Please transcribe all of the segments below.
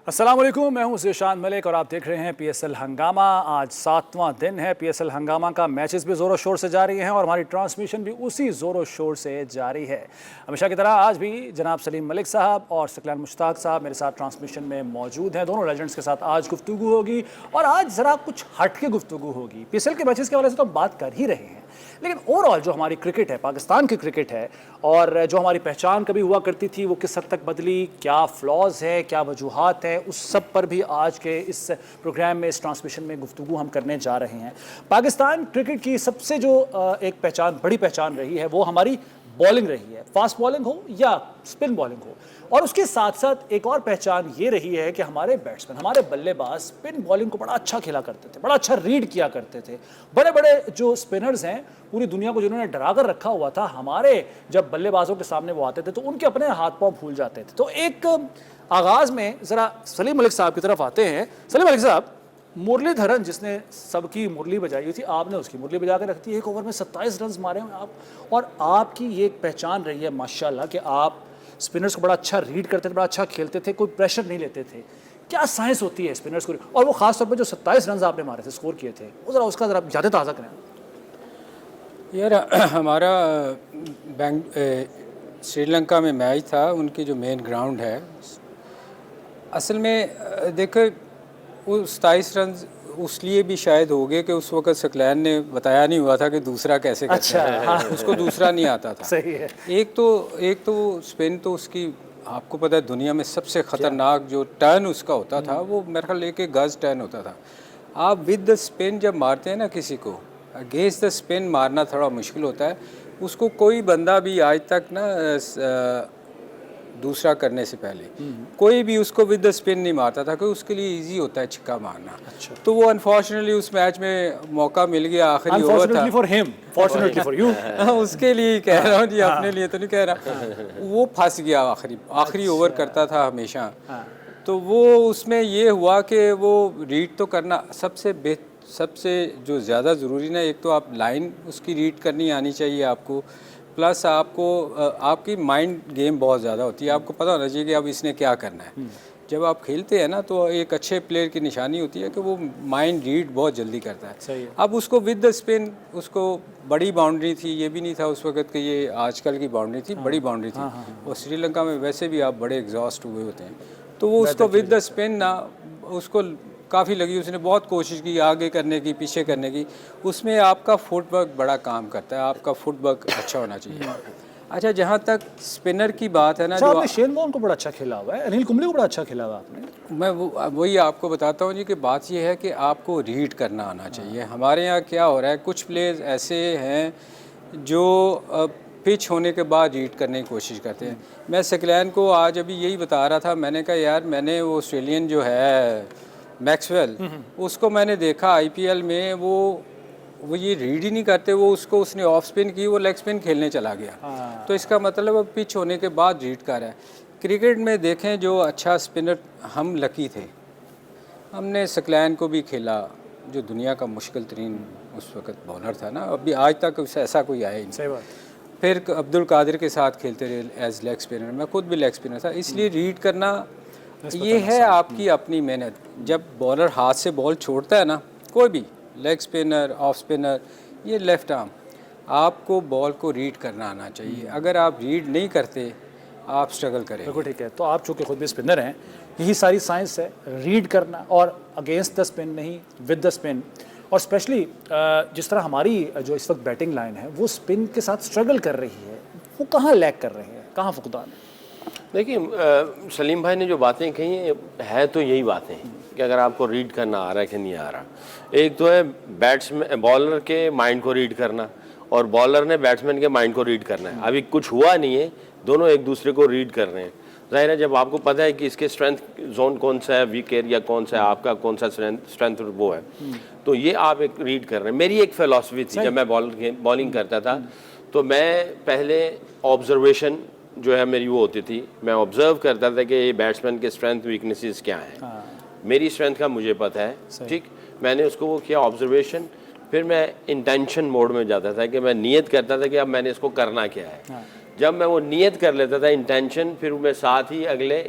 अस्सलाम वालेकुम, मैं हूं ज़ीशान मलिक और आप देख रहे हैं पीएसएल हंगामा। आज 7वां दिन है पीएसएल हंगामा का। मैचेस भी ज़ोरों शोर से जारी हैं और हमारी ट्रांसमिशन भी उसी ज़ोरों शोर से जारी है। हमेशा की तरह आज भी जनाब सलीम मलिक साहब और सकलान मुश्ताक साहब मेरे साथ ट्रांसमिशन में मौजूद हैं। दोनों लेजेंड्स के साथ आज गुफ्तगू होगी और आज ज़रा कुछ हट के गुफ्तगू होगी। पीएसएल के मैचेस के हवाले से तो हम बात कर ही रहे हैं, लेकिन ओवरऑल जो हमारी क्रिकेट है, पाकिस्तान की क्रिकेट है, और जो हमारी पहचान कभी हुआ करती थी वो किस हद तक बदली, क्या फ्लॉज है, क्या वजूहात है, उस सब पर भी आज के इस प्रोग्राम में, इस ट्रांसमिशन में गुफ्तगू हम करने जा रहे हैं। पाकिस्तान क्रिकेट की सबसे जो एक पहचान, बड़ी पहचान रही है वो हमारी बॉलिंग रही है, फास्ट बॉलिंग हो या स्पिन बॉलिंग हो। और उसके साथ साथ एक और पहचान ये रही है कि हमारे बैट्समैन, हमारे बल्लेबाज स्पिन बॉलिंग को बड़ा अच्छा खेला करते थे, बड़ा अच्छा रीड किया करते थे। बड़े बड़े जो स्पिनर्स हैं पूरी दुनिया को जिन्होंने डरा कर रखा हुआ था, हमारे जब बल्लेबाजों के सामने वो आते थे तो उनके अपने हाथ पांव फूल जाते थे। तो एक आगाज़ में ज़रा सलीम मलिक साहब की तरफ आते हैं। सलीम मलिक साहब, मुरलीधरन जिसने सबकी मुरली बजाई हुई थी, आपने उसकी मुरली बजा के रख दी। एक ओवर में 27 रन मारे हैं आप, और आपकी ये एक पहचान रही है माशाल्लाह कि आप स्पिनर्स को बड़ा अच्छा रीड करते थे, बड़ा अच्छा खेलते थे, कोई प्रेशर नहीं लेते थे। क्या साइंस होती है स्पिनर्स को, और वो खास तौर पर जो 27 रन आपने मारे थे, स्कोर किए थे, वो ज़रा उसका ज़रा यादें ताज़ा करें यार। हमारा श्रीलंका में मैच था, उनकी जो मेन ग्राउंड है, असल में देखो वो 27 रन उसलिए भी शायद हो गए कि उस वक्त सकलैन ने बताया नहीं हुआ था कि दूसरा कैसे करता है। हाँ। उसको दूसरा नहीं आता था। सही है। एक तो स्पिन तो उसकी, आपको पता है दुनिया में सबसे ख़तरनाक जो टर्न उसका होता था वो मेरे ख्याल एक गज टर्न होता था। आप विद द स्पिन जब मारते हैं ना किसी को, अगेंस्ट द स्पिन मारना थोड़ा मुश्किल होता है। उसको कोई बंदा भी आज तक ना दूसरा करने से पहले कोई भी उसको विद द स्पिन नहीं मारता था, क्योंकि उसके लिए इजी होता है छिक्का मारना। अच्छा। तो वो अनफॉर्चुनेटली उस मैच में मौका मिल गया, आखिरी ओवर था। For him, fortunately for you. उसके लिए कह रहा हूँ जी, अपने लिए तो नहीं कह रहा। वो फंस गया, आखिरी ओवर करता था हमेशा। तो वो उसमें ये हुआ कि वो रीड तो करना सबसे जो ज़्यादा ज़रूरी ना, एक तो आप लाइन उसकी रीड करनी आनी चाहिए आपको, प्लस आपको आपकी माइंड गेम बहुत ज़्यादा होती है। आपको पता होना चाहिए कि अब इसने क्या करना है। जब आप खेलते हैं ना तो एक अच्छे प्लेयर की निशानी होती है कि वो माइंड रीड बहुत जल्दी करता है। सही है। अब उसको विद द स्पिन, उसको बड़ी बाउंड्री थी, ये भी नहीं था उस वक्त कि ये आजकल की बाउंड्री थी, बड़ी बाउंड्री थी। और श्रीलंका में वैसे भी आप बड़े एग्जॉस्ट हुए होते हैं, तो वो उसको विद द स्पिन ना, उसको काफ़ी लगी। उसने बहुत कोशिश की आगे करने की, पीछे करने की। उसमें आपका फुटवर्क बड़ा काम करता है, आपका फुटवर्क अच्छा होना चाहिए। अच्छा, जहाँ तक स्पिनर की बात है ना, जो आपने शेन वॉर्न को बड़ा अच्छा खेला हुआ है, अनिल कुंबले को बड़ा अच्छा खेला हुआ आपने। मैं वही आपको बताता हूँ जी कि बात ये है कि आपको रीड करना आना चाहिए। हमारे यहाँ क्या हो रहा है, कुछ प्लेयर्स ऐसे हैं जो पिच होने के बाद रीड करने की कोशिश करते हैं। मैं सकलैन को आज अभी यही बता रहा था, मैंने कहा यार, मैंने वो ऑस्ट्रेलियन जो है मैक्सवेल, उसको मैंने देखा आईपीएल में, वो ये रीड ही नहीं करते। उसने ऑफ स्पिन की, वो लेग स्पिन खेलने चला गया। तो इसका मतलब अब पिच होने के बाद रीड कर रहा है। क्रिकेट में देखें जो अच्छा स्पिनर, हम लकी थे, हमने सकलैन को भी खेला जो दुनिया का मुश्किल तरीन उस वक्त बॉलर था ना, अभी आज तक ऐसा कोई आया ही नहीं। सही बात। फिर अब्दुल कादिर के साथ खेलते रहे एज लेग स्पिनर, मैं खुद भी लेग स्पिनर था। इसलिए रीड करना ये है आपकी अपनी मेहनत। जब बॉलर हाथ से बॉल छोड़ता है ना, कोई भी लेग स्पिनर, ऑफ स्पिनर, ये लेफ्ट आर्म, आपको बॉल को रीड करना आना चाहिए। अगर आप रीड नहीं करते, आप स्ट्रगल करें। बिल्कुल ठीक है। तो आप चूँकि खुद भी स्पिनर हैं, यही सारी साइंस है, रीड करना, और अगेंस्ट द स्पिन नहीं, विद द स्पिन। और स्पेशली जिस तरह हमारी जो इस वक्त बैटिंग लाइन है वो स्पिन के साथ स्ट्रगल कर रही है, वो कहाँ लैग कर रहे हैं, कहाँ फुकदान है? देखिए, सलीम भाई ने जो बातें कही है तो यही बातें कि अगर आपको रीड करना आ रहा है कि नहीं आ रहा। एक तो है बैट्समैन, बॉलर के माइंड को रीड करना, और बॉलर ने बैट्समैन के माइंड को रीड करना है। अभी कुछ हुआ नहीं है, दोनों एक दूसरे को रीड कर रहे हैं। जाहिर है, जब आपको पता है कि इसके स्ट्रेंथ जोन कौन सा है, वीक एरिया कौन सा है, आपका कौन सा स्ट्रेंथ वो है, तो ये आप एक रीड कर रहे हैं। मेरी एक फिलॉसफी थी, जब मैं बॉलिंग करता था तो मैं पहले ऑब्जर्वेशन जो है मेरी वो होती थी, मैं ऑब्जर्व करता था कि ये बैट्समैन के स्ट्रेंथ वीकनेसेस क्या हैं। मेरी स्ट्रेंथ का मुझे पता है, ठीक, मैंने उसको वो किया ऑब्जर्वेशन। फिर मैं इंटेंशन मोड में जाता था कि मैं नियत करता था कि अब मैंने इसको करना क्या है। जब मैं वो नियत कर लेता था, इंटेंशन, फिर मैं साथ ही अगले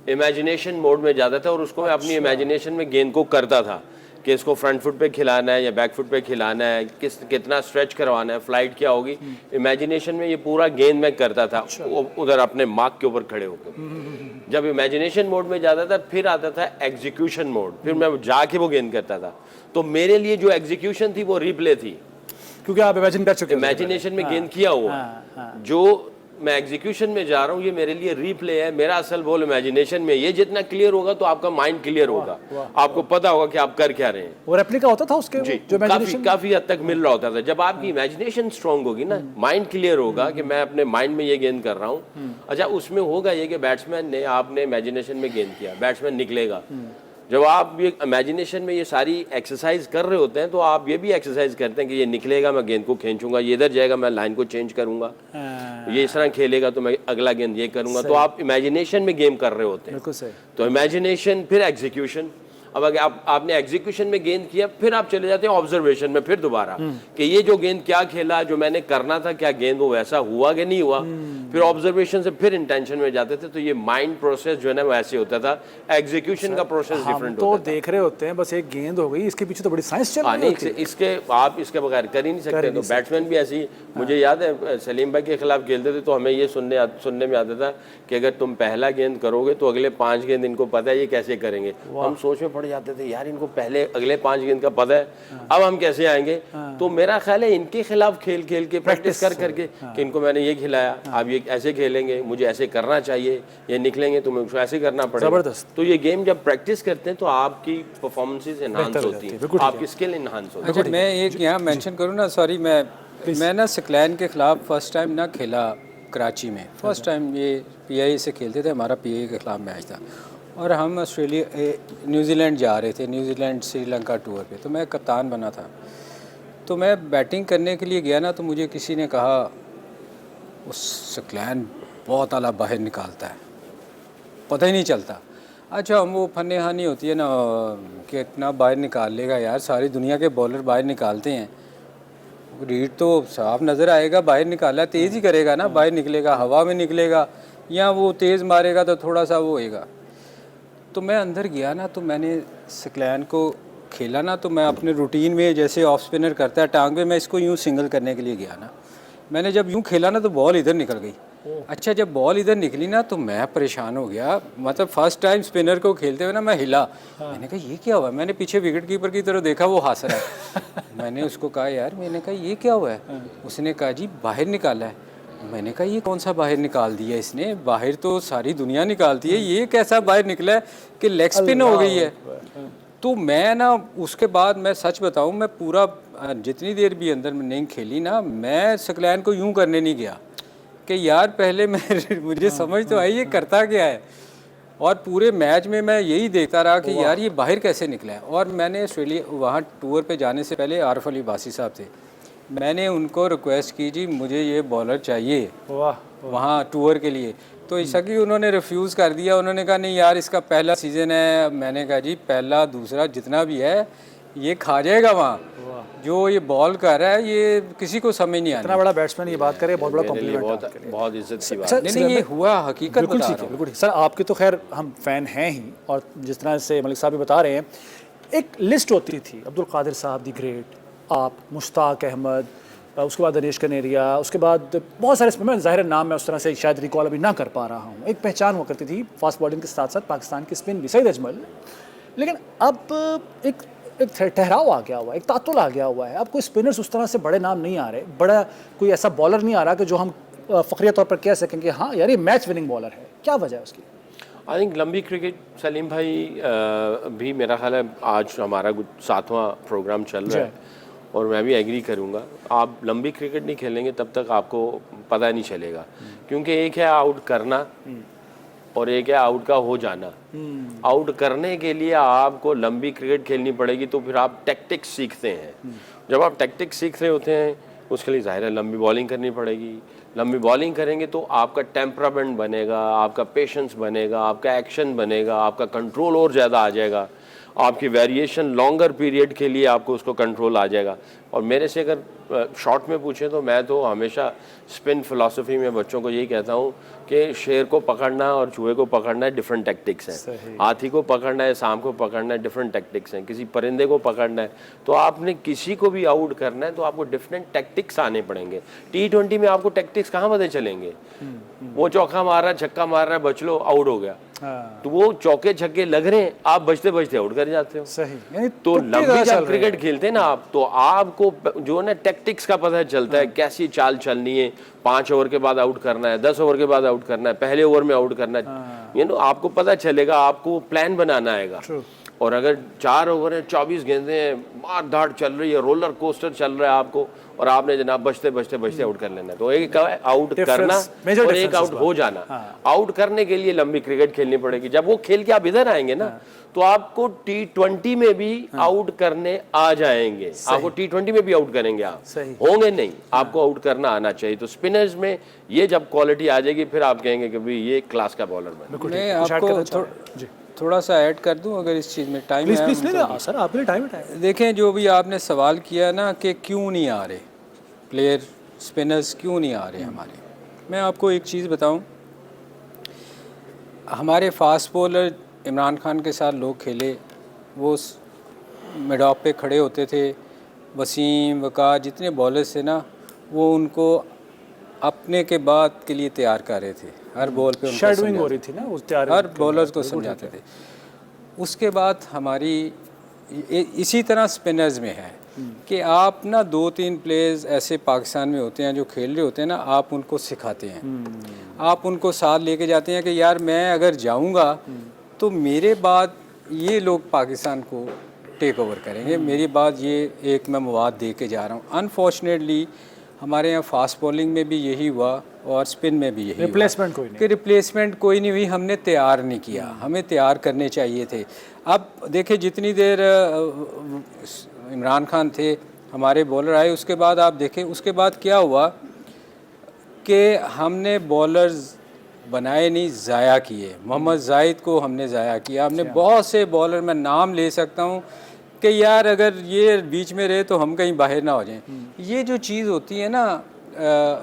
इमेजिनेशन मोड में जाता था और उसको मैं अपनी इमेजिनेशन में गेंद को करता था कि इसको फ्रंट फुट पे खिलाना है या बैक फुट पे खिलाना है, कितना स्ट्रेच करवाना है, फ्लाइट क्या होगी, इमेजिनेशन में ये पूरा गेंद मैं करता था उधर अपने मार्क के ऊपर खड़े होकर। जब इमेजिनेशन मोड में जाता था फिर आता था एग्जीक्यूशन मोड, फिर मैं जाके वो गेंद करता था। तो मेरे लिए जो एग्जीक्यूशन थी वो रिप्ले थी, क्योंकि आप इमेजिन कर चुके हो इमेजिनेशन में गेंद किया हुआ। जो मैं एग्जीक्यूशन में जा रहा हूँ ये मेरे लिए रीप्ले है, मेरा असल बॉल इमेजिनेशन में। ये जितना क्लियर होगा तो आपका माइंड क्लियर होगा, आपको पता होगा कि आप कर क्या रहे हैं। वो रेप्लिका होता था उसके जी, जो काफी हद तक मिल रहा होता था। जब आपकी इमेजिनेशन स्ट्रांग होगी ना, माइंड क्लियर होगा कि मैं अपने माइंड में ये गेंद कर रहा हूँ। अच्छा, उसमें होगा ये कि बैट्समैन ने, आपने इमेजिनेशन में गेंद किया, बैट्समैन निकलेगा। जब आप ये इमेजिनेशन में ये सारी एक्सरसाइज कर रहे होते हैं तो आप ये भी एक्सरसाइज करते हैं कि ये निकलेगा, मैं गेंद को खींचूंगा, ये इधर जाएगा, मैं लाइन को चेंज करूंगा, ये इस तरह खेलेगा तो मैं अगला गेंद ये करूंगा। तो आप इमेजिनेशन में गेम कर रहे होते हैं। बिल्कुल सही। तो इमेजिनेशन फिर एग्जीक्यूशन। अब अगर आपने एग्जीक्यूशन में गेंद किया, फिर आप चले जाते हैं ऑब्जर्वेशन में फिर दोबारा कि ये जो गेंद क्या खेला, जो मैंने करना था, क्या गेंद वो वैसा हुआ कि नहीं हुआ। फिर ऑब्जर्वेशन से फिर इंटेंशन में जाते थे। तो ये माइंड प्रोसेस जो है ना वैसे होता था, एग्जीक्यूशन का प्रोसेस डिफरेंट तो होता था। देख रहे होते हैं बस एक गेंद हो गई, इसके पीछे तो बड़ी साइंस चल रही नहीं, है। इसके आप इसके बगैर कर ही नहीं सकते। तो बैट्समैन भी ऐसी, मुझे याद है सलीम भाई के खिलाफ खेलते थे तो हमें ये सुनने में आता था कि अगर तुम पहला गेंद करोगे तो अगले 5 गेंद इनको पता है ये कैसे करेंगे। हम सोच में पड़ जाते थे, यार इनको पहले अगले 5 गेंद का पता है, अब हम कैसे आएंगे। तो मेरा ख्याल है इनके खिलाफ खेल के प्रैक्टिस करके कि इनको मैंने ये खिलाया, आप ये ऐसे खेलेंगे, मुझे ऐसे करना चाहिए, ये निकलेंगे तो मुझे ऐसे करना पड़ेगा। जबरदस्त। तो ये गेम जब प्रैक्टिस करते हैं तो आपकी परफॉर्मेंसेस एनहांस होती हैं, आपकी स्किल एनहांस होती है। अच्छा, मैं एक यहाँ मेंशन करूँ ना, सॉरी, मैं ना सिकलैन के खिलाफ फर्स्ट टाइम ना खेला कराची में। फर्स्ट टाइम ये पीआई से खेलते थे, हमारा पीआई के खिलाफ मैच था और हम न्यूजीलैंड जा रहे थे, न्यूजीलैंड श्रीलंका टूर पे। तो मैं कप्तान बना था। तो मैं बैटिंग करने के लिए गया ना, तो मुझे किसी ने कहा उस सिकलैन बहुत आला बाहर निकालता है, पता ही नहीं चलता। अच्छा, हम वो फन्ने हानि होती है ना कि इतना बाहर निकाल लेगा यार, सारी दुनिया के बॉलर बाहर निकालते हैं, रीड तो साफ नज़र आएगा, बाहर निकाला तेज़ ही करेगा ना, बाहर निकलेगा, हवा में निकलेगा या वो तेज़ मारेगा तो थोड़ा सा वो होएगा। तो मैं अंदर गया ना, तो मैंने सिकलैन को खेला ना, तो मैं अपने रूटीन में जैसे ऑफ स्पिनर करता है टांग पे, मैं इसको यूँ सिंगल करने के लिए गया ना, मैंने जब यूँ खेला ना तो बॉल इधर निकल गई। अच्छा, जब बॉल इधर निकली ना तो मैं परेशान हो गया। मतलब फर्स्ट टाइम स्पिनर को खेलते हुए ना मैं हिला। मैंने कहा ये क्या हुआ है? मैंने पीछे विकेट कीपर की तरफ देखा, वो हंस रहा है। मैंने उसको कहा यार, मैंने कहा ये क्या हुआ है? उसने कहा जी बाहर निकाला है। मैंने कहा ये कौन सा बाहर निकाल दिया इसने? बाहर तो सारी दुनिया निकालती है, ये कैसा बाहर निकला है कि लेग स्पिन हो गई है। तो मैं ना उसके बाद मैं सच बताऊं, मैं पूरा जितनी देर भी अंदर में नहीं खेली ना, मैं सिकलैन को यूं करने नहीं गया कि यार पहले मैं मुझे समझ तो आई ये करता क्या है। और पूरे मैच में मैं यही देखता रहा कि यार ये बाहर कैसे निकला है। और मैंने ऑस्ट्रेलिया वहाँ टूर पे जाने से पहले आरिफ अली बासी साहब थे, मैंने उनको रिक्वेस्ट की जी मुझे ये बॉलर चाहिए वहाँ टूर के लिए। तो ऐसा कि उन्होंने रिफ्यूज़ कर दिया। उन्होंने कहा नहीं यार इसका पहला सीज़न है। मैंने कहा जी पहला दूसरा जितना भी है ये खा जाएगा वहाँ, जो ये बॉल कर रहा है ये किसी को समझ नहीं आना। इतना बड़ा बैट्समैन ये बात करे, बहुत बड़ा कॉम्प्लीमेंट, बहुत इज्जत की बात। नहीं ये हुआ हकीकत बिल्कुल बता ठीक रहा है, हूँ। बिल्कुल। सर आपके तो खैर हम फ़ैन हैं ही, और जिस तरह से मलिक साहब भी बता रहे हैं, एक लिस्ट होती थी, अब्दुल कादिर साहब दी ग्रेट, आप, मुश्ताक अहमद, उसके बाद दिनेश कनेरिया, उसके बाद बहुत सारे स्पिनर, ज़ाहिर नाम मैं उस तरह से शायद रिकॉल अभी ना कर पा रहा हूँ। एक पहचान हुआ करती थी फास्ट बॉलिंग के साथ साथ पाकिस्तान की स्पिन भी, सईद अजमल। लेकिन अब एक ठहराव आ गया हुआ है, एक तातुल आ गया हुआ है। अब कोई स्पिनर्स उस तरह से बड़े नाम नहीं आ रहे, बड़ा कोई ऐसा बॉलर नहीं आ रहा कि जो हम फ़ख्रिया तौर पर कह सकें कि हाँ यार ये मैच विनिंग बॉलर है। क्या वजह है उसकी? आई थिंक लंबी क्रिकेट, सलीम भाई भी मेरा ख्याल है आज हमारा 7वां प्रोग्राम चल रहा है और मैं भी एग्री करूँगा। आप लंबी क्रिकेट नहीं खेलेंगे तब तक आपको पता नहीं चलेगा, क्योंकि एक है आउट करना और एक है आउट का हो जाना। आउट करने के लिए आपको लंबी क्रिकेट खेलनी पड़ेगी, तो फिर आप टैक्टिक्स सीखते हैं। जब आप टैक्टिक्स सीख रहे होते हैं उसके लिए ज़ाहिर है लंबी बॉलिंग करनी पड़ेगी। लंबी बॉलिंग करेंगे तो आपका टेम्परामेंट बनेगा, आपका पेशेंस बनेगा, आपका एक्शन बनेगा, आपका कंट्रोल और ज़्यादा आ जाएगा। आपकी वेरिएशन लॉन्गर पीरियड के लिए आपको उसको कंट्रोल आ जाएगा। और मेरे से अगर शॉर्ट में पूछें तो मैं तो हमेशा स्पिन फिलॉसफी में बच्चों को यही कहता हूँ कि शेर को पकड़ना और चूहे को पकड़ना है डिफरेंट टैक्टिक्स हैं, हाथी को पकड़ना है, सांप को पकड़ना है, डिफरेंट टैक्टिक्स हैं, किसी परिंदे को पकड़ना है। तो आपने किसी को भी आउट करना है तो आपको डिफरेंट टैक्टिक्स आने पड़ेंगे। T20 में आपको टैक्टिक्स कहाँ पता चलेंगे? वो चौका मार रहा है, छक्का मार रहा है, बच लो, आउट हो गया। तो वो चौके छक्के लग रहे हैं, आप बचते बचते आउट कर जाते हो। सही, यानी तो लंबी जब क्रिकेट खेलते हैं ना आप, तो आपको जो है ना टैक्टिक्स का पता चलता है, कैसी चाल चलनी है, 5 ओवर के बाद आउट करना है, 10 ओवर के बाद आउट करना है, पहले ओवर में आउट करना है। ये आपको पता चलेगा, आपको प्लान बनाना आएगा। और अगर 4 ओवर है, 24 गेंदें हैं, मार धाड़ चल रही है, रोलर कोस्टर चल रहा है आपको, और आपने जनाब बचते बचते बचते आउट कर लेना है। तो एक आउट करना और एक आउट हो जाना। आउट करने के लिए लंबी क्रिकेट खेलनी पड़ेगी। जब वो खेल के आप इधर आएंगे ना, तो आपको T20 में भी आउट करने आ जाएंगे। आपको T20 में भी आउट करेंगे आप, होंगे नहीं, आपको आउट करना आना चाहिए। तो स्पिनर्स में ये जब क्वालिटी आ जाएगी, फिर आप कहेंगे कि भाई ये क्लास का बॉलर बना। मैं आपको थोड़ा सा ऐड कर दूं अगर इस चीज़ में टाइम है। सर आपके लिए टाइम है। देखें, जो भी आपने सवाल किया ना कि क्यों नहीं आ रहे प्लेयर, स्पिनर्स क्यों नहीं आ रहे हमारे, मैं आपको एक चीज़ बताऊं। हमारे फास्ट बॉलर इमरान खान के साथ लोग खेले, वो मिडॉप पे खड़े होते थे, वसीम, वकार, जितने बॉलर्स थे ना, वो उनको अपने के बाद के लिए तैयार कर रहे थे। हर बॉल पे शेडोइंग हो रही थी ना, उस तैयार हर बॉलर्स को समझाते थे। उसके बाद हमारी इसी तरह स्पिनर्स में है कि आप ना 2-3 प्लेयर्स ऐसे पाकिस्तान में होते हैं जो खेल रहे होते हैं ना, आप उनको सिखाते हैं, आप उनको साथ लेके जाते हैं कि यार मैं अगर जाऊंगा तो मेरे बाद ये लोग पाकिस्तान को टेक ओवर करेंगे, मेरी बाद ये एक मैं मवाद दे के जा रहा हूँ। अनफॉर्चुनेटली हमारे यहाँ फास्ट बॉलिंग में भी यही हुआ और स्पिन में भी यही रिप्लेसमेंट कोई नहीं, कि रिप्लेसमेंट कोई नहीं हुई, हमने तैयार नहीं किया, हमें तैयार करने चाहिए थे। अब देखिए, जितनी देर इमरान खान थे हमारे बॉलर आए, उसके बाद आप देखें उसके बाद क्या हुआ कि हमने बॉलर्स बनाए नहीं, ज़ाया किए। मोहम्मद जाहिद को हमने ज़ाया किया। हमने बहुत से बॉलर, मैं नाम ले सकता हूँ कि यार अगर ये बीच में रहे तो हम कहीं बाहर ना हो जाएं। ये जो चीज़ होती है ना,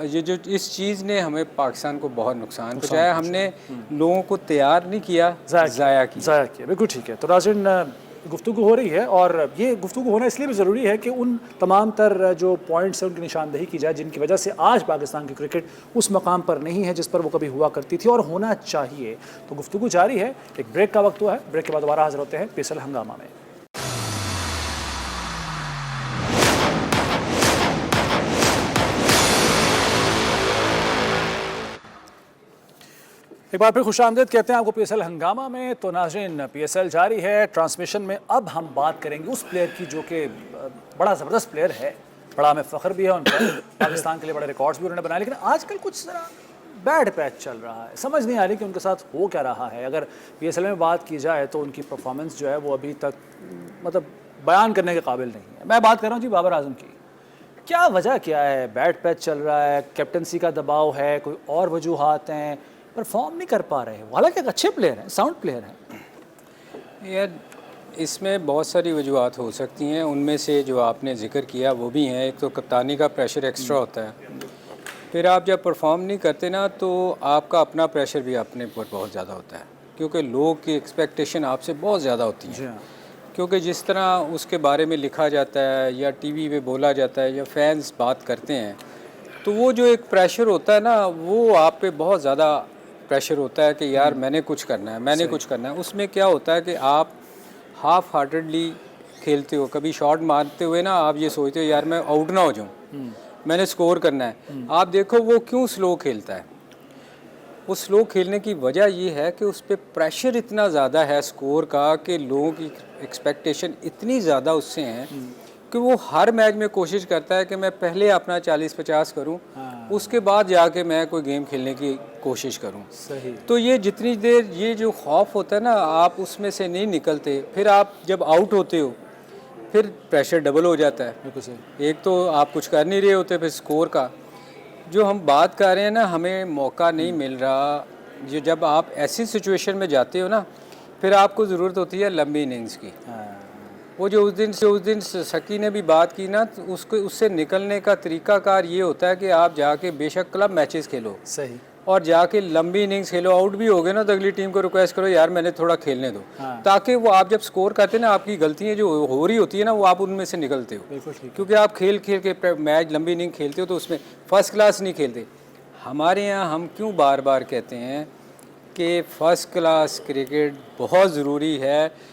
ये जो इस चीज़ ने हमें पाकिस्तान को बहुत नुकसान पहुँचाया। हमने लोगों को तैयार नहीं किया, ज़ाया किया। बिल्कुल ठीक है। तो राजन, गुफ्तगू हो रही है, और ये गुफ्तगू होना इसलिए भी ज़रूरी है कि उन तमाम तर जो पॉइंट्स हैं उनकी निशानदेही की जाए जिनकी वजह से आज पाकिस्तान की क्रिकेट उस मकाम पर नहीं है जिस पर वो कभी हुआ करती थी और होना चाहिए। तो गुफ्तगू जारी है, एक ब्रेक का वक्त हुआ है, ब्रेक के बाद दोबारा हाजिर होते हैं PSL हंगामा में। एक बार फिर खुशामदीद कहते हैं आपको PSL हंगामा में। तो नाज़रीन, PSL जारी है। ट्रांसमिशन में अब हम बात करेंगे उस प्लेयर की जो कि बड़ा ज़बरदस्त प्लेयर है, बड़ा हमें फ़ख्र भी है उन पर, पाकिस्तान के लिए बड़े रिकॉर्ड्स भी उन्होंने बनाए, लेकिन आजकल कुछ ज़रा बैड पैच चल रहा है। समझ नहीं आ रही कि उनके साथ हो क्या रहा है। अगर PSL में बात की जाए तो उनकी परफॉर्मेंस जो है वो अभी तक मतलब बयान करने के काबिल नहीं है। मैं बात कर रहा हूँ जी बाबर आजम की। क्या वजह क्या है? बैड पैच चल रहा है, कैप्टनसी का दबाव है, कोई और वजूहात हैं, परफॉर्म नहीं कर पा रहे हैं? हालांकि एक अच्छे प्लेयर हैं, साउंड प्लेयर हैं। यार इसमें बहुत सारी वजूहात हो सकती हैं, उनमें से जो आपने जिक्र किया वो भी हैं। एक तो कप्तानी का प्रेशर एक्स्ट्रा होता है, फिर आप जब परफॉर्म नहीं करते ना तो आपका अपना प्रेशर भी अपने ऊपर बहुत ज़्यादा होता है, क्योंकि लोग की एक्सपेक्टेशन आपसे बहुत ज़्यादा होती है। क्योंकि जिस तरह उसके बारे में लिखा जाता है या टीवी पे बोला जाता है या फैंस बात करते हैं, तो वो जो एक प्रेशर होता है ना, वो आप पे बहुत ज़्यादा प्रेशर होता है कि यार मैंने कुछ करना है, मैंने कुछ करना है। उसमें क्या होता है कि आप हाफ हार्टेडली खेलते हो, कभी शॉट मारते हुए ना आप ये सोचते हो यार मैं आउट ना हो जाऊं, मैंने स्कोर करना है। आप देखो वो क्यों स्लो खेलता है। वो स्लो खेलने की वजह ये है कि उस पर प्रेशर इतना ज़्यादा है स्कोर का कि लोगों की एक्सपेक्टेशन इतनी ज़्यादा उससे हैं कि वो हर मैच में कोशिश करता है कि मैं पहले अपना 40-50 करूं, उसके बाद जाके मैं कोई गेम खेलने की कोशिश करूं। सही। तो ये जितनी देर ये जो खौफ होता है ना, आप उसमें से नहीं निकलते, फिर आप जब आउट होते हो फिर प्रेशर डबल हो जाता है। बिल्कुल सही। एक तो आप कुछ कर नहीं रहे होते, फिर स्कोर का जो हम बात कर रहे हैं ना, हमें मौका नहीं मिल रहा। जो जब आप ऐसी सिचुएशन में जाते हो ना फिर आपको ज़रूरत होती है लंबी इनिंग्स की। वो जो उस दिन शकी ने भी बात की ना, तो उससे निकलने का तरीकाकार ये होता है कि आप जाके बेशक क्लब मैचेस खेलो सही, और जाके लंबी इनिंग्स खेलो, आउट भी हो गए ना तो अगली टीम को रिक्वेस्ट करो यार मैंने थोड़ा खेलने दो, ताकि वो आप जब स्कोर करते हैं ना, आपकी गलतियां जो हो रही होती है ना, वो आप उनमें से निकलते हो। बिल्कुल ठीक। क्योंकि आप खेल के मैच लंबी इनिंग खेलते हो तो उसमें फर्स्ट क्लास नहीं खेलते। हमारे यहाँ हम क्यों बार बार कहते हैं कि फ़र्स्ट क्लास क्रिकेट बहुत ज़रूरी है।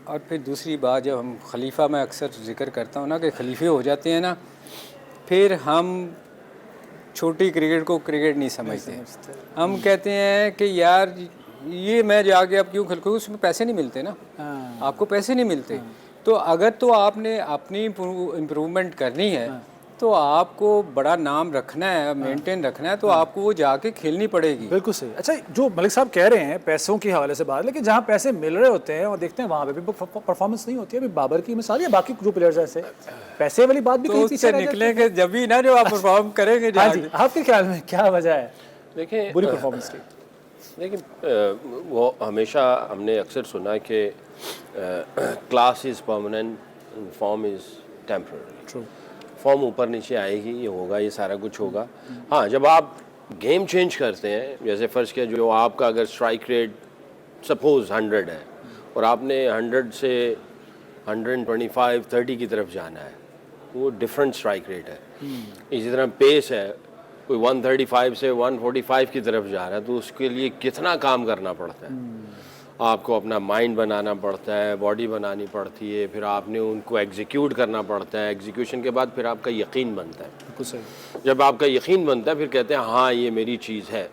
और फिर दूसरी बात, जब हम खलीफा में अक्सर जिक्र करता हूँ ना कि खलीफे हो जाते हैं ना, फिर हम छोटी क्रिकेट को क्रिकेट नहीं समझते। हम कहते हैं कि यार ये मैच आगे आप क्यों खेल, क्योंकि उसमें पैसे नहीं मिलते ना, आपको पैसे नहीं मिलते। तो अगर तो आपने अपनी इम्प्रूवमेंट करनी है तो आपको बड़ा नाम रखना है, मेंटेन रखना है, तो आपको वो जाके खेलनी पड़ेगी। बिल्कुल सही। अच्छा, जो मलिक साहब कह रहे हैं पैसों के हवाले से बात, लेकिन जहाँ पैसे मिल रहे होते हैं और देखते हैं वहाँ पे भी परफॉर्मेंस नहीं होती है। अभी बाबर की मिसाल या बाकी जो प्लेयर्स ऐसे, पैसे वाली बात भी कहीं पीछे रह जाती है। निकलेंगे जब भी ना जो आप परफॉर्म करेंगे। हाँ जी, आपके ख्याल में क्या वजह है देखिए बुरी परफॉर्मेंस की? देखिए वो हमेशा हमने अक्सर सुना कि class is permanent, form is temporary. True. Form ऊपर नीचे आएगी, ये होगा, ये सारा कुछ होगा। हाँ, जब आप गेम चेंज करते हैं, जैसे फ़र्ज़ किया जो आपका अगर स्ट्राइक रेट सपोज़ 100 है और आपने 100 से 125-30 की तरफ जाना है, वो डिफरेंट स्ट्राइक रेट है। इसी तरह पेस है, कोई 135 से 145 की तरफ जा रहा है, तो उसके लिए कितना काम करना पड़ता है। आपको अपना माइंड बनाना पड़ता है, बॉडी बनानी पड़ती है, फिर आपने उनको एग्जीक्यूट करना पड़ता है। एग्जीक्यूशन के बाद फिर आपका यकीन बनता है। बिल्कुल सही। जब आपका यकीन बनता है फिर कहते हैं हाँ ये मेरी चीज़ है।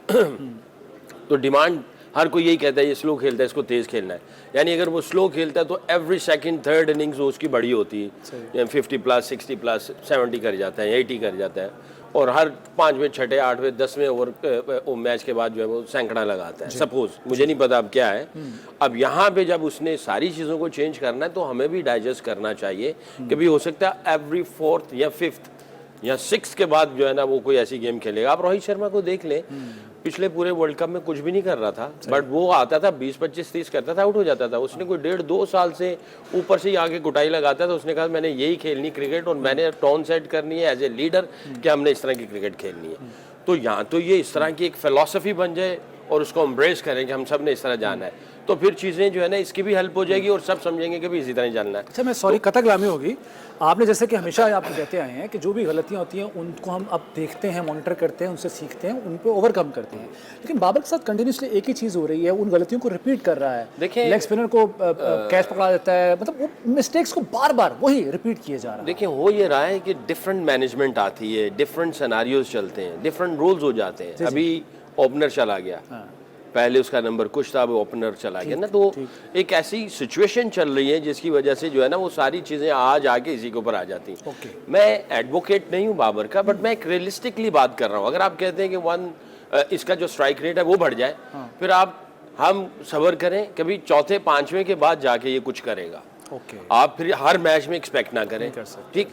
तो डिमांड, हर कोई यही कहता है ये स्लो खेलता है, इसको तेज़ खेलना है। यानी अगर वो स्लो खेलता है तो एवरी सेकंड थर्ड इनिंग्स वो उसकी बड़ी होती है, 50+, 60+, 70 कर जाता है, 80 कर जाता है, और हर 5वें, 6ठे, 8वें, 10वें ओवर मैच के बाद जो है वो सैंकड़ा लगाता है। सपोज, मुझे नहीं पता अब क्या है। अब यहाँ पे जब उसने सारी चीज़ों को चेंज करना है तो हमें भी डाइजेस्ट करना चाहिए कि भी हो सकता है एवरी 4th या 5th या 6th के बाद जो है ना वो कोई ऐसी गेम खेलेगा। आप रोहित शर्मा को देख लें, पिछले पूरे वर्ल्ड कप में कुछ भी नहीं कर रहा था, बट वो आता था 20, 25, 30 करता था, आउट हो जाता था। उसने कोई 1.5-2 साल से ऊपर से ही आगे कुटाई लगाता था। उसने कहा मैंने यही खेलनी क्रिकेट और मैंने टोन सेट करनी है एज ए लीडर कि हमने इस तरह की क्रिकेट खेलनी है। तो यहाँ तो ये इस तरह की एक फिलॉसफी बन जाए और उसको एम्ब्रेस करें कि हम सब ने इस तरह जाना है, तो फिर चीज़ें जो है ना इसकी भी हेल्प हो जाएगी और सब समझेंगे कि भी इसी तरह जाना है। अच्छा, मैं सॉरी कतकलामी होगी। आपने जैसे कि हमेशा आप कहते आए हैं कि जो भी गलतियां होती हैं उनको हम अब देखते हैं, मॉनिटर करते हैं, उनसे सीखते हैं, उन पे ओवरकम करते हैं। लेकिन बाबर के साथ कंटिन्यूसली एक ही चीज़ हो रही है, उन गलतियों को रिपीट कर रहा है। देखिए, लेग स्पिनर को कैच पकड़ा देता है, मतलब वो मिस्टेक्स को बार बार वही रिपीट किए जा रहा है। देखिए हो ये रहा है कि डिफरेंट मैनेजमेंट आती है, डिफरेंट सिनेरियोज चलते हैं, डिफरेंट रूल्स हो जाते हैं। अभी ओपनर चला गया, पहले उसका नंबर कुछ था, वो ओपनर चला गया ना, तो एक ऐसी सिचुएशन चल रही है जिसकी वजह से जो है ना वो सारी चीज़ें आज आके इसी के ऊपर आ जाती हैं। मैं एडवोकेट नहीं हूँ बाबर का, बट मैं एक रियलिस्टिकली बात कर रहा हूँ। अगर आप कहते हैं कि इसका जो स्ट्राइक रेट है वो बढ़ जाए, फिर हम सब्र करें, कभी 4थे 5वें के बाद जाके ये कुछ करेगा। आप फिर हर मैच में एक्सपेक्ट ना करें, ठीक।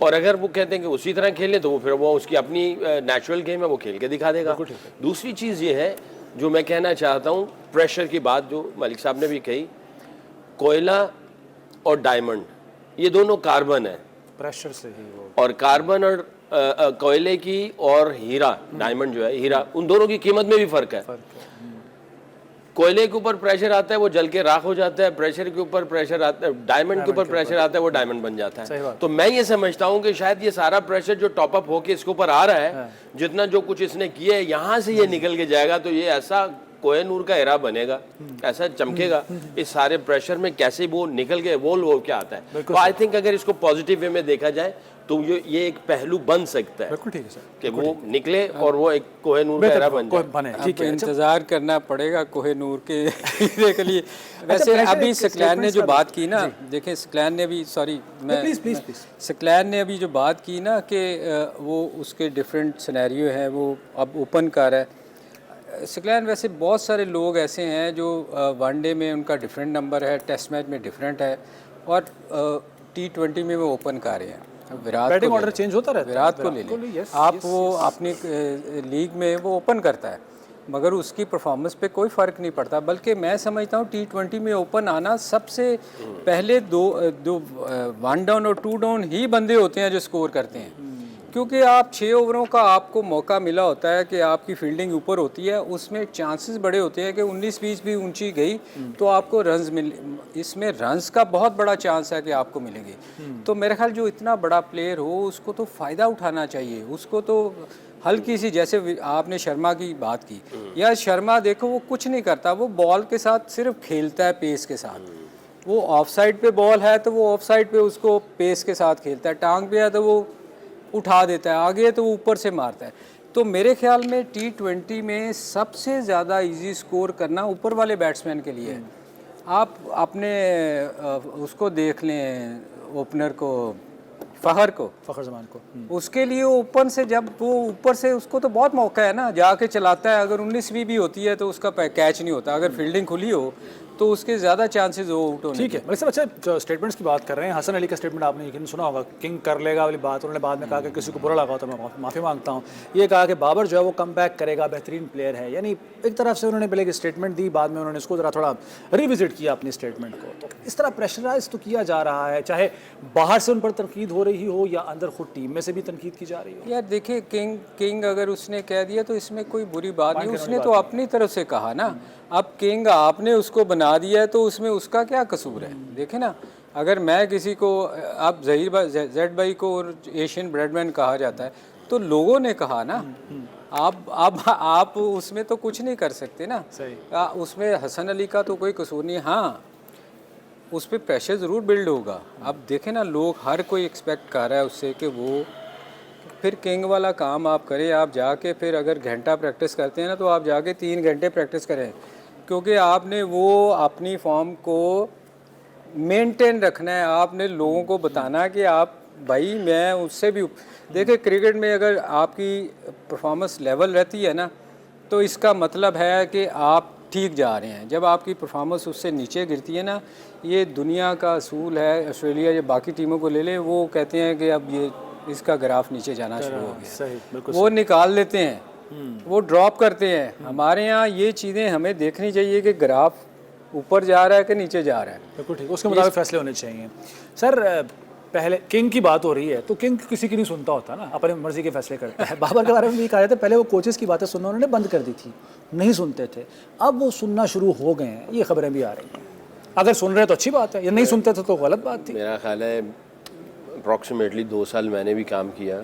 और अगर वो कहते हैं कि उसी तरह खेलें तो वो फिर वो उसकी अपनी नेचुरल गेम है, वो खेल के दिखा देगा। दूसरी चीज़ ये है जो मैं कहना चाहता हूँ, प्रेशर की बात जो मलिक साहब ने भी कही, कोयला और डायमंड ये दोनों कार्बन है, प्रेशर से ही वो, और कार्बन और कोयले की और हीरा, डायमंड जो है हीरा, उन दोनों की कीमत में भी फ़र्क है। कोयले के ऊपर प्रेशर आता है वो जल के राख हो जाता है, प्रेशर के ऊपर प्रेशर आता है, डायमंड के ऊपर प्रेशर आता है वो डायमंड बन जाता है। तो मैं ये समझता हूँ कि शायद ये सारा प्रेशर जो टॉप अप होके इसके ऊपर आ रहा है, जितना जो कुछ इसने किया है यहाँ से ये निकल के जाएगा तो ये ऐसा कोहिनूर का हीरा बनेगा, ऐसा चमकेगा इस सारे प्रेशर में। कैसे वो निकल के वोल्व हो के आता है। तो आई थिंक अगर इसको पॉजिटिव वे में देखा जाए तो ये एक पहलू बन सकता है। बिल्कुल ठीक है सर, कि वो निकले और वो एक कोहिनूर का हीरा बन जाए। ठीक है, इंतजार करना पड़ेगा कोहिनूर के लिए। वैसे अभी सकलैन ने जो बात की ना, देखें सकलैन ने भी, सॉरी मैं सकलैन ने अभी जो बात की ना कि वो उसके डिफरेंट सिनेरियो हैं, वो अब ओपन कर है। सकलैन वैसे बहुत सारे लोग ऐसे हैं जो वनडे में उनका डिफरेंट नंबर है, टेस्ट मैच में डिफरेंट है, और T20 में वो ओपन कर रहे हैं। विराट बैटिंग ऑर्डर चेंज होता रहता है, विराट को ले लें आप, वो अपनी लीग में वो ओपन करता है, मगर उसकी परफॉर्मेंस पे कोई फ़र्क नहीं पड़ता। बल्कि मैं समझता हूँ T20 में ओपन आना सबसे पहले दो 1 डाउन और 2 डाउन ही बंदे होते हैं जो स्कोर करते हैं, क्योंकि आप 6 ओवरों का आपको मौका मिला होता है कि आपकी फील्डिंग ऊपर होती है, उसमें चांसेस बड़े होते हैं कि 19-20 भी ऊंची गई तो आपको रन्स मिल, इसमें रन्स का बहुत बड़ा चांस है कि आपको मिलेंगे। तो मेरे ख्याल जो इतना बड़ा प्लेयर हो उसको तो फ़ायदा उठाना चाहिए, उसको तो हल्की सी, जैसे आपने शर्मा की बात की, यार शर्मा देखो वो कुछ नहीं करता, वो बॉल के साथ सिर्फ खेलता है पेस के साथ। वो ऑफ साइड पे बॉल है तो वो ऑफ साइड पे उसको पेस के साथ खेलता है, टांग पे है तो वो उठा देता है, आगे तो वो ऊपर से मारता है। तो मेरे ख्याल में T20 में सबसे ज़्यादा इजी स्कोर करना ऊपर वाले बैट्समैन के लिए है। आप अपने उसको देख लें, ओपनर को, फ़खर जमान को, उसके लिए ओपन से जब वो ऊपर से, उसको तो बहुत मौका है ना, जाके चलाता है। अगर 19 भी होती है तो उसका कैच नहीं होता, अगर फील्डिंग खुली हो तो उसके ज़्यादा चांसेस हो आउट होने। ठीक है, मलिक साहब, अच्छा स्टेटमेंट्स की बात कर रहे हैं, हसन अली का स्टेटमेंट आपने यकीन सुना होगा, किंग कर लेगा वाली बात। उन्होंने बाद में कहा कि किसी को बुरा लगा तो मैं माफ़ी मांगता हूँ। ये कहा कि बाबर जो है वो कम बैक करेगा, बेहतरीन प्लेयर है। यानी एक तरफ से उन्होंने पहले एक स्टेटमेंट दी, बाद में उन्होंने इसको ज़रा थोड़ा रिविजिट किया अपनी स्टेटमेंट को। तो इस तरह प्रेशराइज तो किया जा रहा है, चाहे बाहर से उन पर तनकीद हो रही हो या अंदर खुद टीम में से भी तनकीद की जा रही हो। यार देखिए, किंग अगर उसने कह दिया तो इसमें कोई बुरी बात नहीं, उसने तो अपनी तरफ से कहा ना। अब किंग आपने उसको बना दिया है तो उसमें उसका क्या कसूर है? देखे ना, अगर मैं किसी को, अब जेड भाई को एशियन ब्रेडमैन कहा जाता है तो लोगों ने कहा ना, आप उसमें तो कुछ नहीं कर सकते ना। उसमें हसन अली का तो कोई कसूर नहीं। हाँ, उस पर प्रेशर ज़रूर बिल्ड होगा। अब देखें ना, लोग हर कोई एक्सपेक्ट कर रहा है उससे कि वो फिर किंग वाला काम आप करें। आप जाके फिर अगर घंटा प्रैक्टिस करते हैं ना तो आप जाके 3 घंटे प्रैक्टिस करें, क्योंकि आपने वो अपनी फॉर्म को मेंटेन रखना है। आपने लोगों को बताना है कि आप, भाई मैं उससे भी, देखिए क्रिकेट में अगर आपकी परफॉर्मेंस लेवल रहती है ना तो इसका मतलब है कि आप ठीक जा रहे हैं। जब आपकी परफॉर्मेंस उससे नीचे गिरती है ना, ये दुनिया का असूल है। ऑस्ट्रेलिया या बाकी टीमों को ले लें, वो कहते हैं कि अब ये इसका ग्राफ नीचे जाना शुरू हो गया। सही, बिल्कुल वो निकाल लेते हैं, वो ड्रॉप करते हैं। हमारे यहाँ ये चीज़ें हमें देखनी चाहिए कि ग्राफ ऊपर जा रहा है कि नीचे जा रहा है। बिल्कुल ठीक, उसके मुताबिक फैसले होने चाहिए। सर, पहले किंग की बात हो रही है तो किंग किसी की नहीं सुनता होता ना, अपनी मर्जी के फैसले करता है। बाबर के बारे में भी कहा जाता है, पहले वो कोचेस की बातें सुनना उन्होंने बंद कर दी थी, नहीं सुनते थे, अब वो सुनना शुरू हो गए हैं। ये खबरें भी आ रही हैं। अगर सुन रहे तो अच्छी बात है, या नहीं सुनते थे तो गलत बात थी। मेरा ख्याल है अप्रॉक्सीमेटली 2 साल मैंने भी काम किया,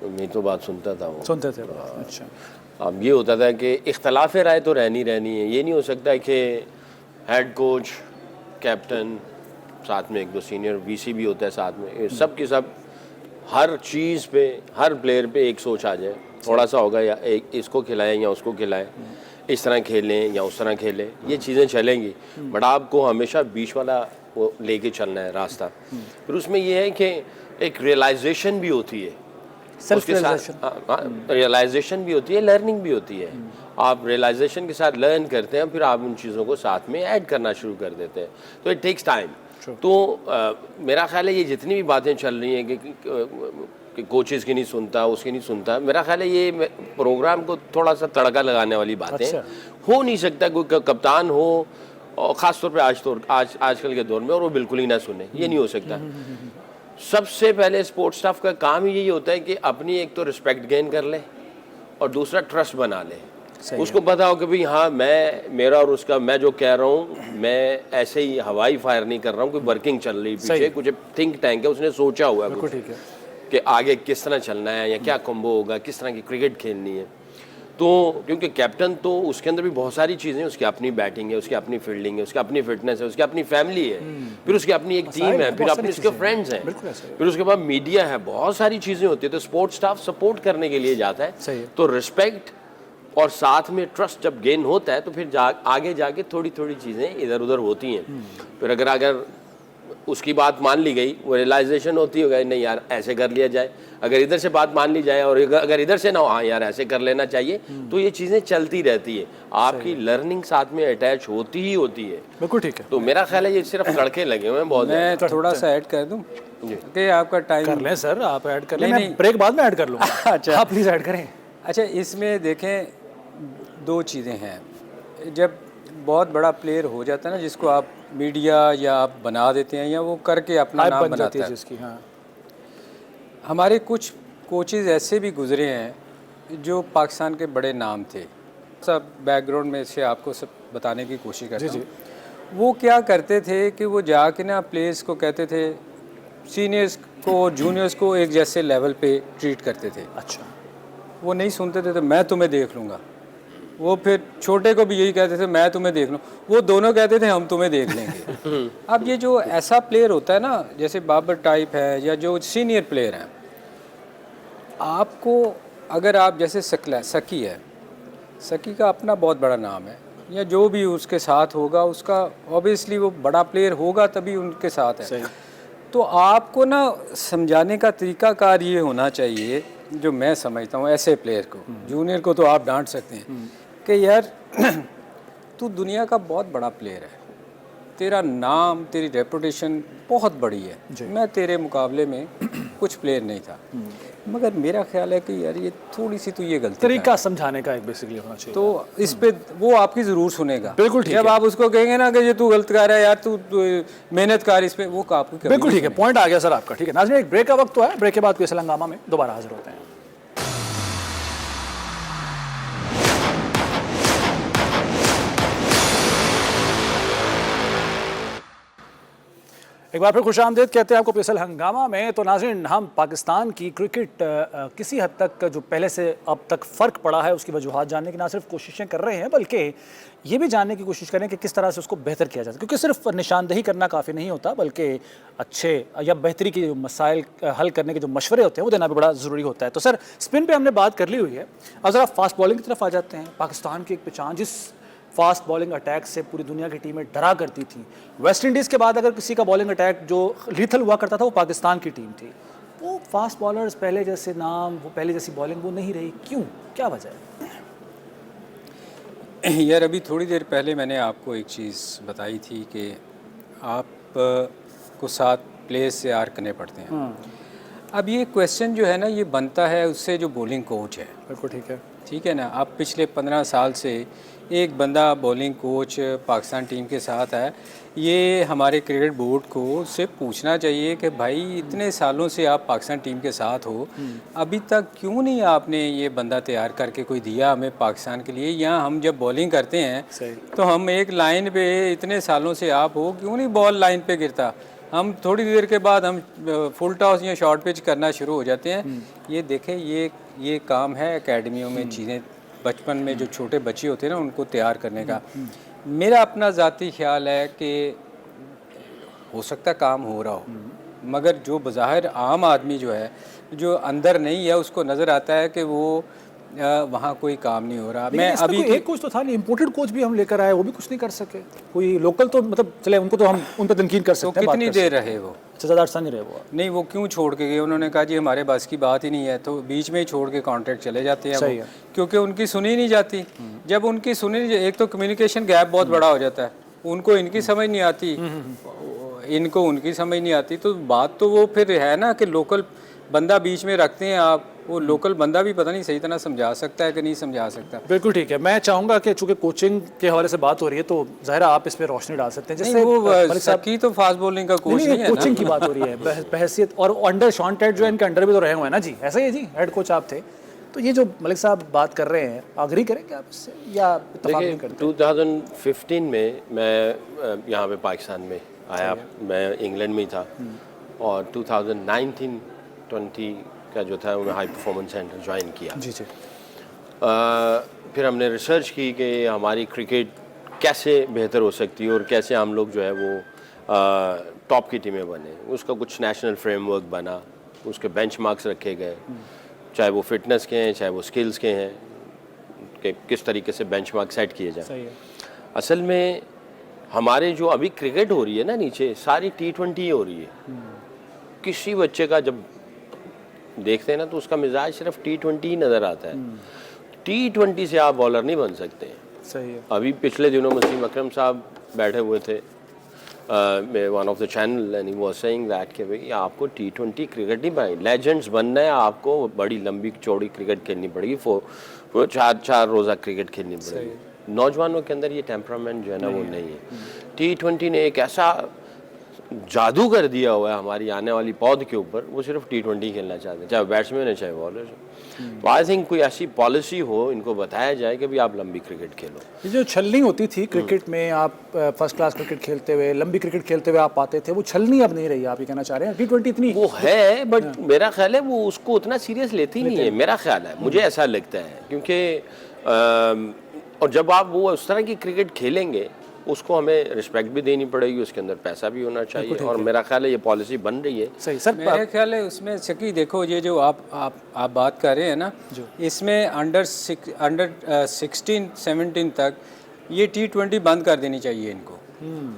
मैं तो बात सुनता था, वो सुनते थे। अच्छा, अब ये होता था कि इख्तलाफ राय तो रहनी है। ये नहीं हो सकता कि हेड कोच, कैप्टन, साथ में 1-2 सीनियर वीसी भी होता है साथ में, सब के सब हर चीज़ पे, हर प्लेयर पे एक सोच आ जाए। थोड़ा सा होगा, या इसको खिलाएं या उसको खिलाएं, इस तरह खेलें या उस तरह खेलें, ये चीज़ें चलेंगी। बट आपको हमेशा बीच वाला वो लेके चलना है रास्ता। फिर उसमें ये है कि एक रियलाइजेशन भी होती है, उसके साथ रियलाइजेशन भी होती है, लर्निंग भी होती है। आप रियलाइजेशन के साथ लर्न करते हैं, फिर आप उन चीज़ों को साथ में ऐड करना शुरू कर देते हैं। तो इट टेक्स टाइम। तो मेरा ख्याल है ये जितनी भी बातें चल रही हैं कि कोचेज़ की नहीं सुनता, उसकी नहीं सुनता, मेरा ख्याल है ये प्रोग्राम को थोड़ा सा तड़का लगाने वाली बातें। हो नहीं सकता कोई कप्तान हो, और ख़ास तौर पे आजकल के दौर में, और वो बिल्कुल ही ना सुने, ये नहीं हो सकता। सबसे पहले स्पोर्ट्स स्टाफ का काम ही यही होता है कि अपनी एक तो रिस्पेक्ट गेन कर ले और दूसरा ट्रस्ट बना ले। उसको पता हो कि भाई हाँ, मेरा और उसका, मैं जो कह रहा हूँ, मैं ऐसे ही हवाई फायर नहीं कर रहा हूँ, कोई वर्किंग चल रही पीछे, कुछ थिंक टैंक है, उसने सोचा हुआ है कुछ कि आगे किस तरह चलना है या क्या कॉम्बो होगा, किस तरह की क्रिकेट खेलनी है। तो क्योंकि कैप्टन तो उसके अंदर भी बहुत सारी चीज़ें, उसकी अपनी बैटिंग है, उसकी अपनी फील्डिंग है, उसकी अपनी फिटनेस है, उसकी अपनी फैमिली है, फिर उसकी अपनी एक टीम है, फिर अपने उसके फ्रेंड्स हैं, फिर उसके बाद मीडिया है, बहुत सारी चीज़ें होती है। तो स्पोर्ट्स स्टाफ सपोर्ट करने के लिए जाता है। तो रिस्पेक्ट और साथ में ट्रस्ट जब गेन होता है तो फिर आगे जाके थोड़ी थोड़ी चीज़ें इधर उधर होती हैं। फिर अगर उसकी बात मान ली गई, वो रियलाइजेशन होती होगा, नहीं यार ऐसे कर लिया जाए, अगर इधर से बात मान ली जाए और अगर इधर से ना हो, हाँ यार ऐसे कर लेना चाहिए, तो ये चीज़ें चलती रहती है। आपकी लर्निंग साथ में अटैच होती ही होती है। बिल्कुल ठीक है। तो मेरा ख्याल है ये सिर्फ तड़के लगे हुए हैं बहुत। मैं थोड़ा सा ऐड कर दूं कि आपका टाइम कर लें सर, आप ऐड कर लें, मैं ब्रेक बाद में ऐड कर लूँगा। अच्छा, आप प्लीज़ ऐड करें। अच्छा, इसमें देखें, दो चीज़ें हैं। जब बहुत बड़ा प्लेयर हो जाता है ना, जिसको आप मीडिया या आप बना देते हैं या वो करके अपना हाइप नाम बन जाती बनाता है है। जिसकी, हाँ। हमारे कुछ कोचेज़ ऐसे भी गुजरे हैं जो पाकिस्तान के बड़े नाम थे। सब बैकग्राउंड में से आपको सब बताने की कोशिश करता हूँ। वो क्या करते थे कि वो जाके ना प्लेयर्स को कहते थे, सीनियर्स को जूनियर्स को एक जैसे लेवल पे ट्रीट करते थे। अच्छा। वो नहीं सुनते थे तो मैं तुम्हें देख लूँगा। वो फिर छोटे को भी यही कहते थे, मैं तुम्हें देख लूँ। वो दोनों कहते थे हम तुम्हें देख लेंगे। अब ये जो ऐसा प्लेयर होता है ना, जैसे बाबर टाइप है या जो सीनियर प्लेयर हैं, आपको अगर आप जैसे सकी है, सकी का अपना बहुत बड़ा नाम है, या जो भी उसके साथ होगा उसका ऑब्वियसली वो बड़ा प्लेयर होगा तभी उनके साथ है। सही। तो आपको ना समझाने का तरीकाकार ये होना चाहिए, जो मैं समझता हूँ ऐसे प्लेयर को, जूनियर को तो आप डांट सकते हैं कि यार तू दुनिया का बहुत बड़ा प्लेयर है, तेरा नाम तेरी रेपुटेशन बहुत बड़ी है, मैं तेरे मुकाबले में कुछ प्लेयर नहीं था, मगर मेरा ख्याल है कि यार ये थोड़ी सी तो ये गलती तरीका समझाने का एक बेसिकली होना चाहिए। तो इस पे वो आपकी ज़रूर सुनेगा। बिल्कुल ठीक जब है। आप उसको कहेंगे ना कि ये तू गलत कर रहा है यार, तू मेहनत कर इस पे, वो आपकी कभी बिल्कुल नहीं ठीक है, पॉइंट आ गया सर आपका। ठीक है नाज़रीन, एक ब्रेक का वक्त तो है, ब्रेक के बाद पीएसएल हंगामा में दोबारा हाजिर होते हैं। एक बार फिर खुशामदीद कहते हैं आपको पीएसएल हंगामा में। तो नाज़रीन, हम पाकिस्तान की क्रिकेट किसी हद तक जो पहले से अब तक फ़र्क पड़ा है उसकी वजूहात जानने की ना सिर्फ कोशिशें कर रहे हैं, बल्कि ये भी जानने की कोशिश करें कि किस तरह से उसको बेहतर किया जाता है। क्योंकि सिर्फ निशानदेही करना काफ़ी नहीं होता, बल्कि अच्छे या बेहतरी के जो मसाइल हल करने के जो मशवरे होते हैं वो देना भी बड़ा ज़रूरी होता है। तो सर, स्पिन पर हमने बात कर ली हुई है, अब ज़रा फास्ट बॉलिंग की तरफ आ जाते हैं। पाकिस्तान की एक पहचान जिस फास्ट बॉलिंग अटैक से पूरी दुनिया की टीमें डरा करती थी, वेस्ट इंडीज़ के बाद अगर किसी का बॉलिंग अटैक जो लीथल हुआ करता था वो पाकिस्तान की टीम थी। वो फास्ट बॉलर्स पहले जैसे नाम, वो पहले जैसी बॉलिंग वो नहीं रही, क्यों, क्या वजह है? यार अभी थोड़ी देर पहले मैंने आपको एक चीज़ बताई थी कि आप को साथ प्लेयर्स से आर करने पड़ते हैं। अब ये क्वेश्चन जो है ना, ये बनता है उससे जो बॉलिंग कोच है। बिल्कुल ठीक है। ठीक है ना, अब पिछले 15 साल से एक बंदा बॉलिंग कोच पाकिस्तान टीम के साथ है। ये हमारे क्रिकेट बोर्ड को उससे पूछना चाहिए कि भाई इतने सालों से आप पाकिस्तान टीम के साथ हो, अभी तक क्यों नहीं आपने ये बंदा तैयार करके कोई दिया हमें पाकिस्तान के लिए। या हम जब बॉलिंग करते हैं तो हम एक लाइन पे, इतने सालों से आप हो, क्यों नहीं बॉल लाइन पे गिरता। हम थोड़ी देर के बाद हम फुल टॉस या शॉर्ट पिच करना शुरू हो जाते हैं। ये देखें, ये काम है एकेडमियों में, चीज़ें बचपन में जो छोटे बच्चे होते हैं ना उनको तैयार करने का। मेरा अपना ज़ाती ख्याल है कि हो सकता काम हो रहा हो, मगर जो बज़ाहिर आम आदमी जो है, जो अंदर नहीं है, उसको नज़र आता है कि वो वहाँ कोई काम नहीं हो रहा। मैं अभी एक कोच तो था नहीं, इंपोर्टेड कोच भी हम लेकर आए, वो भी कुछ नहीं कर सके। कोई लोकल तो मतलब चले, उनको तो हम उन पर तनकीन कर सकते हैं। कितनी देर रहे वो? ज़्यादा अर्सा नहीं रहे वो। नहीं, वो क्यों छोड़ के गए? उन्होंने कहा जी हमारे बस की बात ही नहीं है, तो बीच में ही छोड़ के कॉन्ट्रैक्ट चले जाते हैं वो, क्योंकि उनकी सुनी नहीं जाती। जब उनकी सुनी, एक तो कम्युनिकेशन गैप बहुत बड़ा हो जाता है, उनको इनकी समझ नहीं आती, इनको उनकी समझ नहीं आती। तो बात तो वो फिर है ना कि लोकल बंदा बीच में रखते हैं आप, वो लोकल बंदा भी पता नहीं सही तरह समझा सकता है कि नहीं समझा सकता। बिल्कुल ठीक है। मैं चाहूँगा कि चूंकि कोचिंग के हवाले से बात हो रही है तो ज़ाहिर आप इस पे रोशनी डाल सकते हैं। जैसे वो सकी तो फास्ट बॉलिंग का कोच नहीं है, कोचिंग की बात हो रही है, बहसियत और अंडर शॉन टेट जो है इनके अंडर भी तो रहे हुए हैं ना जी, ऐसा ही है जी, हेड कोच आप थे। तो ये जो मलिक साहब बात कर रहे हैं, अग्री करेंगे आप इससे या इत्तेफाक नहीं करते? 2015 में मैं यहाँ पे पाकिस्तान में आया, मैं इंग्लैंड में ही था, और 2019-20 का जो था मैं हाई परफॉर्मेंस सेंटर ज्वाइन किया। जी जी। फिर हमने रिसर्च की कि हमारी क्रिकेट कैसे बेहतर हो सकती है और कैसे हम लोग जो है वो टॉप की टीमें बने। उसका कुछ नेशनल फ्रेमवर्क बना, उसके बेंचमार्क्स रखे गए, चाहे वो फिटनेस के हैं, चाहे वो स्किल्स के हैं, कि किस तरीके से बेंचमार्क सेट किए जाए। सही है। असल में हमारे जो अभी क्रिकेट हो रही है ना नीचे, सारी T20 हो रही है। किसी बच्चे का जब देखते हैं ना तो उसका मिजाज सिर्फ T20 ही नज़र आता है। T20 से आप बॉलर नहीं बन सकते। सही है। अभी पिछले दिनों वसीम अकरम साहब बैठे हुए थे, one of the channel and he was saying that कि भाई आपको T20 क्रिकेट नहीं भाई लेजेंड्स बनना है, आपको बड़ी लंबी चौड़ी क्रिकेट खेलनी पड़ेगी, वो चार रोज़ा क्रिकेट खेलनी पड़ेगी। नौजवानों के अंदर ये टेम्परामेंट जो है ना वो नहीं है। T20 ने एक ऐसा जादू कर दिया हुआ है हमारी आने वाली पौध के ऊपर, वो सिर्फ T20 खेलना चाहते हैं, चाहे बैट्समैन है चाहे बॉलर है। तो आई थिंक कोई ऐसी पॉलिसी हो, इनको बताया जाए कि भी आप लंबी क्रिकेट खेलो। ये जो छलनी होती थी क्रिकेट में, आप फर्स्ट क्लास क्रिकेट खेलते हुए, लंबी क्रिकेट खेलते हुए आप पाते थे, वो छलनी अब नहीं रही, आप ये कहना चाह रहे हैं? T20 इतनी वो है बट मेरा ख्याल है वो उसको उतना सीरियस लेती नहीं है, मेरा ख्याल है, मुझे ऐसा लगता है। क्योंकि और जब आप वो उस तरह की क्रिकेट खेलेंगे उसको हमें रिस्पेक्ट भी देनी पड़ेगी, उसके अंदर पैसा भी होना चाहिए, और मेरा ख्याल है ये पॉलिसी बन रही है। सही सर, मेरे ख्याल है उसमें शकी देखो, ये जो आप बात कर रहे हैं ना, इसमें अंडर 16-17 तक ये T20 बंद कर देनी चाहिए इनको,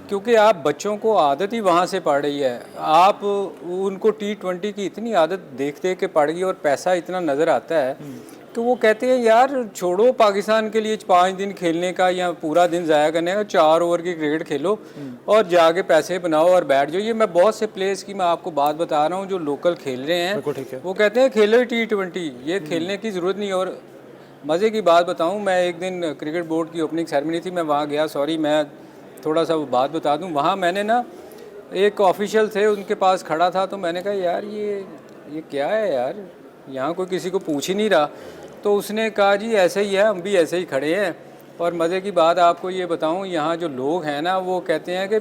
क्योंकि आप बच्चों को आदत ही वहाँ से पड़ रही है। आप उनको T20 की इतनी आदत देख के पड़ गई और पैसा इतना नज़र आता है तो वो कहते हैं यार छोड़ो पाकिस्तान के लिए 5 दिन खेलने का या पूरा दिन ज़ाया करने का, 4 ओवर की क्रिकेट खेलो और जाके पैसे बनाओ और बैठ जाओ। ये मैं बहुत से प्लेयर्स की मैं आपको बात बता रहा हूँ जो लोकल खेल रहे हैं, वो कहते हैं खेलो T20, ये खेलने की ज़रूरत नहीं। और मज़े की बात बताऊँ, मैं एक दिन क्रिकेट बोर्ड की ओपनिंग सेरेमनी थी, मैं वहाँ गया, सॉरी मैं थोड़ा सा वो बात बता दूँ, वहाँ मैंने ना एक ऑफिशियल थे उनके पास खड़ा था, तो मैंने कहा यार ये क्या है यार, यहाँ कोई किसी को पूछ ही नहीं रहा। तो उसने कहा जी ऐसे ही है, हम भी ऐसे ही खड़े हैं। और मज़े की बात आपको ये बताऊं, यहाँ जो लोग हैं ना वो कहते हैं कि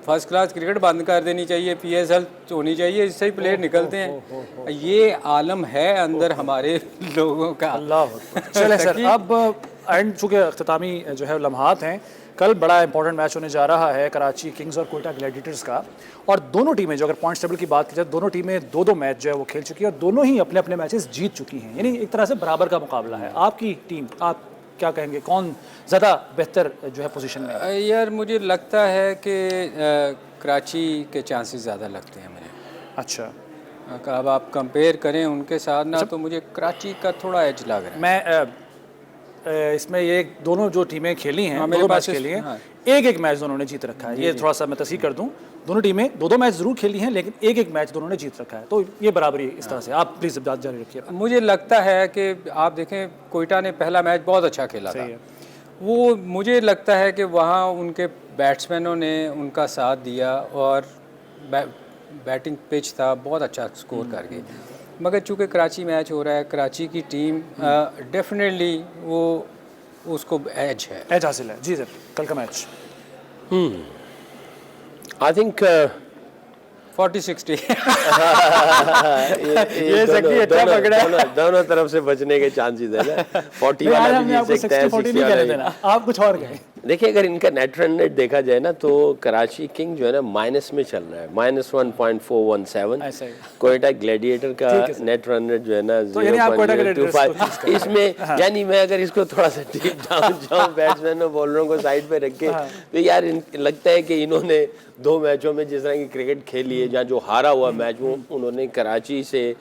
फर्स्ट क्लास क्रिकेट बंद कर देनी चाहिए, PSL होनी चाहिए, इससे ही प्लेयर निकलते हैं। ये आलम है अंदर हमारे लोगों का। अल्लाह चले सर, अब एंड चूँकि अख्तामी जो है लम्हात हैं, कल बड़ा इंपॉर्टेंट मैच होने जा रहा है कराची किंग्स और कोयटा ग्लैडिएटर्स का, और दोनों टीमें जो अगर पॉइंट्स टेबल की बात की जाए, दोनों टीमें 2-2 मैच जो है वो खेल चुकी है और दोनों ही अपने अपने मैचेस जीत चुकी हैं, यानी एक तरह से बराबर का मुकाबला है। आपकी टीम, आप क्या कहेंगे, कौन ज़्यादा बेहतर जो है पोजीशन में है? यार मुझे लगता है कि कराची के चांसेस ज़्यादा लगते हैं मुझे। अच्छा, अब आप कंपेयर करें उनके साथ ना, तो मुझे कराची का थोड़ा एज लग रहा है। मैं इसमें ये दोनों जो टीमें खेली हैं, दोनों मैच खेली हैं, एक मैच दोनों ने जीत रखा है। ये थोड़ा सा मैं तस्हीह कर दूं, दोनों टीमें 2-2 मैच ज़रूर खेली हैं लेकिन एक मैच दोनों ने जीत रखा है, तो ये बराबरी इस तरह से। आप प्लीज़ बात जारी रखिए। मुझे लगता है कि आप देखें कोयटा ने पहला मैच बहुत अच्छा खेला था, वो मुझे लगता है कि वहाँ उनके बैट्समैनों ने उनका साथ दिया और बैटिंग पिच था, बहुत अच्छा स्कोर कर गई। मगर चूँकि कराची मैच हो रहा है, कराची की टीम डेफिनेटली वो उसको एज हासिल है। जी सर, कल का मैच आई थिंक 40-60 ये दोनों तरफ से बचने के चांसेस है ना। 40 वाला भी जीत सकता है, 60 वाला भी। आप कुछ और कहें। देखिए अगर इनका नेट रन रेट देखा जाए ना, तो कराची किंग जो है ना माइनस में चल रहा है, -1.417। कोयटा ग्लैडिएटर का नेट रन रेट जो है ना 0.25। इसमें यानी मैं अगर इसको थोड़ा सा डीप डाउन जाऊँ बैट्समैन और बॉलरों को साइड पे रख के, तो यार लगता है कि इन्होंने 2 मैचों में जिस तरह की क्रिकेट खेली है, जहाँ जो हारा हुआ मैच वो उन्होंने कराची से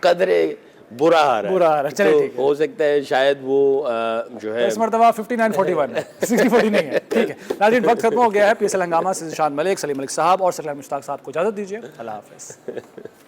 कदरे बुरा हारा है। तो हो सकता है शायद वो जो है इस मरतबा 59-41 है, 60-40 नहीं है। ठीक है नाज़रीन, वक्त खत्म हो गया है। PSL हंगामा से ज़ीशान मलिक, सलीम मलिक साहब और सकलान मुश्ताक साहब को इजाज़त दीजिए। अल्लाह हाफ़िज़।